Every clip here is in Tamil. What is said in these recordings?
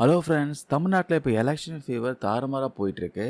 ஹலோ ஃப்ரெண்ட்ஸ், தமிழ்நாட்டில் இப்போ எலெக்ஷன் ஃபீவர் தாறுமாறாக போயிட்டுருக்கு.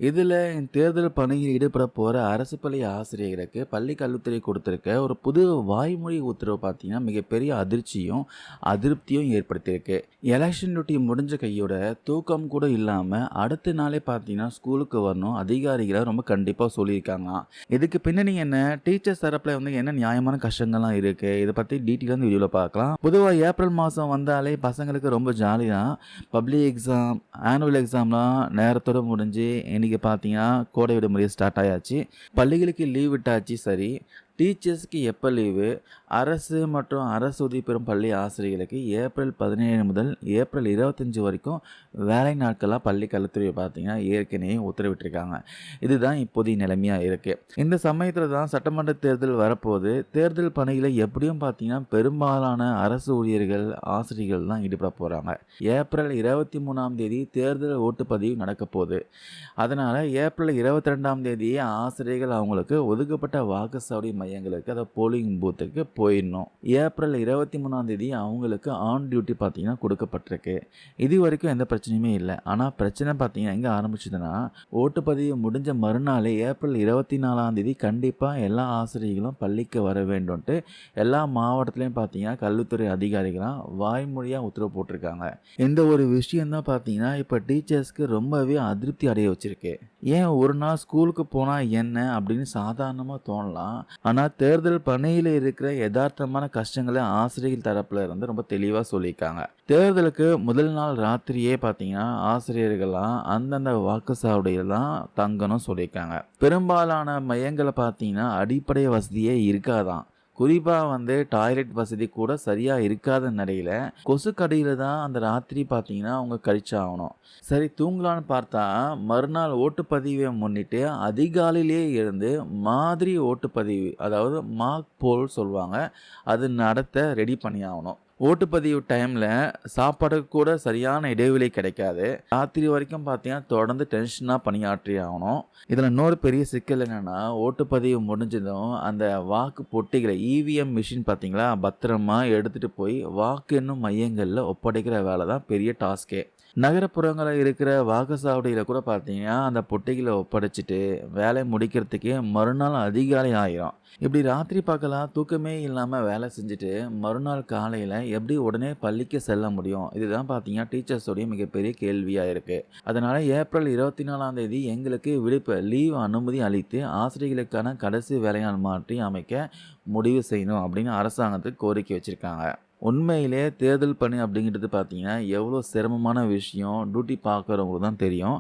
இதில் தேர்தல் பணியில் ஈடுபட போகிற அரசு பள்ளி ஆசிரியர்களுக்கு பள்ளி கல்வித்துறை கொடுத்துருக்க ஒரு புது வாய்மொழி உத்தரவு பார்த்தீங்கன்னா மிகப்பெரிய அதிர்ச்சியும் அதிருப்தியும் ஏற்படுத்தியிருக்கு. எலெக்ஷன் டியூட்டி முடிஞ்ச கையோட தூக்கம் கூட இல்லாமல் அடுத்த நாளே பார்த்தீங்கன்னா ஸ்கூலுக்கு வரணும் அதிகாரிகளை ரொம்ப கண்டிப்பாக சொல்லியிருக்காங்களாம். இதுக்கு பின்னணி என்ன, டீச்சர்ஸ் தரப்பில் என்ன நியாயமான கஷ்டங்கள்லாம் இருக்குது, இதை பற்றி டீட்டெயிலாக இந்த வீடியோவில் பார்க்கலாம். பொதுவாக ஏப்ரல் மாதம் வந்தாலே பசங்களுக்கு ரொம்ப ஜாலி தான். பப்ளிக் எக்ஸாம், ஆனுவல் எக்ஸாம்லாம் நேரத்தோட முடிஞ்சு இன்றைக்கி பார்த்தீங்கன்னா கோடை விடுமுறை ஸ்டார்ட் ஆயாச்சு. பள்ளிகளுக்கு லீவ் விட்டாச்சு. சரி, டீச்சர்ஸ்க்கு எப்போ லீவு? அரசு மற்றும் அரசு உதவி பெறும் பள்ளி ஆசிரியர்களுக்கு ஏப்ரல் 17 முதல் ஏப்ரல் 25 வரைக்கும் வேலை நாட்களாக பள்ளி கல்வித்துறை பார்த்தீங்கன்னா ஏற்கனவே உத்தரவிட்டிருக்காங்க. இதுதான் இப்போதைய நிலைமையாக இருக்குது. இந்த சமயத்தில் தான் சட்டமன்ற தேர்தல் வரப்போகுது. தேர்தல் பணிகளை எப்படியும் பார்த்தீங்கன்னா பெரும்பாலான அரசு ஊழியர்கள், ஆசிரியர்கள் தான் ஈடுபட போகிறாங்க. ஏப்ரல் 23ஆம் தேதி தேர்தல் ஓட்டுப்பதிவு நடக்க போகுது. அதனால் ஏப்ரல் 22ஆம் தேதியே ஆசிரியர்கள் அவங்களுக்கு ஒதுக்கப்பட்ட வாக்குச்சாவடி மையங்களுக்கு, அதாவது போலிங் பூத்துக்கு போயிடணும். ஏப்ரல் 23ஆம் தேதி அவங்களுக்கு ஆன் டியூட்டி பார்த்தீங்கன்னா கொடுக்கப்பட்டிருக்கு. இது வரைக்கும் எந்த பிரச்சனையுமே இல்லை. ஆனால் பிரச்சனை பார்த்தீங்கன்னா எங்கே ஆரம்பிச்சதுன்னா, ஓட்டுப்பதிவு முடிஞ்ச மறுநாளே ஏப்ரல் 24ஆம் தேதி கண்டிப்பாக எல்லா ஆசிரியர்களும் பள்ளிக்கு வர வேண்டும்ன்ட்டு எல்லா மாவட்டத்துலேயும் பார்த்தீங்கன்னா கல்வித்துறை அதிகாரிகளாம் வாய்மொழியாக உத்தரவு போட்டிருக்காங்க. இந்த ஒரு விஷயந்தான் பார்த்தீங்கன்னா இப்போ டீச்சர்ஸ்க்கு ரொம்பவே அதிருப்தி அடைய வச்சிருக்கு. ஏன் ஒரு நாள் ஸ்கூலுக்கு போனால் என்ன அப்படின்னு சாதாரணமாக தோணலாம். ஆனால் தேர்தல் பணியில் இருக்கிற யதார்த்தமான கஷ்டங்களை ஆசிரியர்கள் தரப்புல இருந்து ரொம்ப தெளிவாக சொல்லியிருக்காங்க. தேர்தலுக்கு முதல் நாள் ராத்திரியே பார்த்தீங்கன்னா ஆசிரியர்கள்லாம் அந்தந்த வாக்குச்சாவடியெல்லாம் தங்கணும் சொல்லியிருக்காங்க. பெரும்பாலான மையங்களை பார்த்தீங்கன்னா அடிப்படை வசதியே இருக்காதான். குறிப்பாக டாய்லெட் வசதி கூட சரியாக இருக்காத நிலையில் கொசுக்கடியில் தான் அந்த ராத்திரி பார்த்தீங்கன்னா அவங்க கழிச்சாகணும். சரி, தூங்கலான்னு பார்த்தா மறுநாள் ஓட்டுப்பதிவை முன்னிட்டு அதிகாலையிலே எழுந்து மாதிரி ஓட்டுப்பதிவு, அதாவது மார்க் போல் சொல்லுவாங்க, அது நடத்த ரெடி பண்ணி ஆகணும். ஓட்டுப்பதிவு டைமில் சாப்பாடுக்கு கூட சரியான இடைவெளி கிடைக்காது. ராத்திரி வரைக்கும் பார்த்தீங்கன்னா தொடர்ந்து டென்ஷனாக பணியாற்றி ஆகணும். இதில் இன்னொரு பெரிய சிக்கல் என்னென்னா, ஓட்டுப்பதிவு முடிஞ்சதும் அந்த வாக்கு பொட்டிகளை இவிஎம் மிஷின் பார்த்தீங்களா பத்திரமா எடுத்துகிட்டு போய் வாக்கு எண்ணும் மையங்களில் ஒப்படைக்கிற வேலை தான் பெரிய டாஸ்கே. நகரப்புறங்களில் இருக்கிற வாக்குச்சாவடியில் கூட பார்த்தீங்கன்னா அந்த பொட்டிகளை ஒப்படைச்சிட்டு வேலை முடிக்கிறதுக்கே மறுநாள் அதிகாலை ஆயிரும். இப்படி ராத்திரி பகலாக தூக்கமே இல்லாமல் வேலை செஞ்சுட்டு மறுநாள் காலையில் எப்படி உடனே பள்ளிக்கு செல்ல முடியும்? இதுதான் பார்த்தீங்கன்னா டீச்சர்ஸோடைய மிகப்பெரிய கேள்வியாக இருக்குது. அதனால் ஏப்ரல் 24ஆம் தேதி எங்களுக்கு விடுப்பு லீவ் அனுமதி அளித்து ஆசிரியர்களுக்கான கடைசி வேலைநாள் மாற்றி அமைக்க முடிவு செய்யணும் அப்படின்னு அரசாங்கத்துக்கு கோரிக்கை வச்சுருக்காங்க. உண்மையிலே தேர்தல் பணி அப்படிங்கிறது பார்த்தீங்கன்னா எவ்வளோ சிரமமான விஷயம் டியூட்டி பார்க்குறவங்களுக்கு தான் தெரியும்.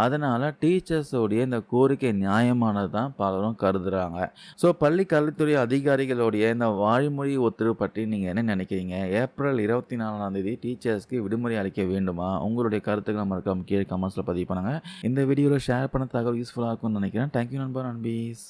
அதனால் டீச்சர்ஸோடைய இந்த கோரிக்கை நியாயமானது தான் பலரும் கருதுகிறாங்க. ஸோ பள்ளி கல்வித்துறை அதிகாரிகளுடைய இந்த வாய்மொழி உத்தரவு பற்றி நீங்கள் என்ன நினைக்கிறீங்க? ஏப்ரல் 24ஆம் தேதி டீச்சர்ஸ்க்கு விடுமுறை அளிக்க வேண்டுமா? உங்களுடைய கருத்துக்களை மறக்காம கீழே கமெண்ட்ஸில் பதிவு பண்ணுங்கள். இந்த வீடியோவில் ஷேர் பண்ண தகவல் யூஸ்ஃபுல்லாக இருக்கும்னு நினைக்கிறேன். தேங்க்யூ நண்பர், நண்பீஸ்.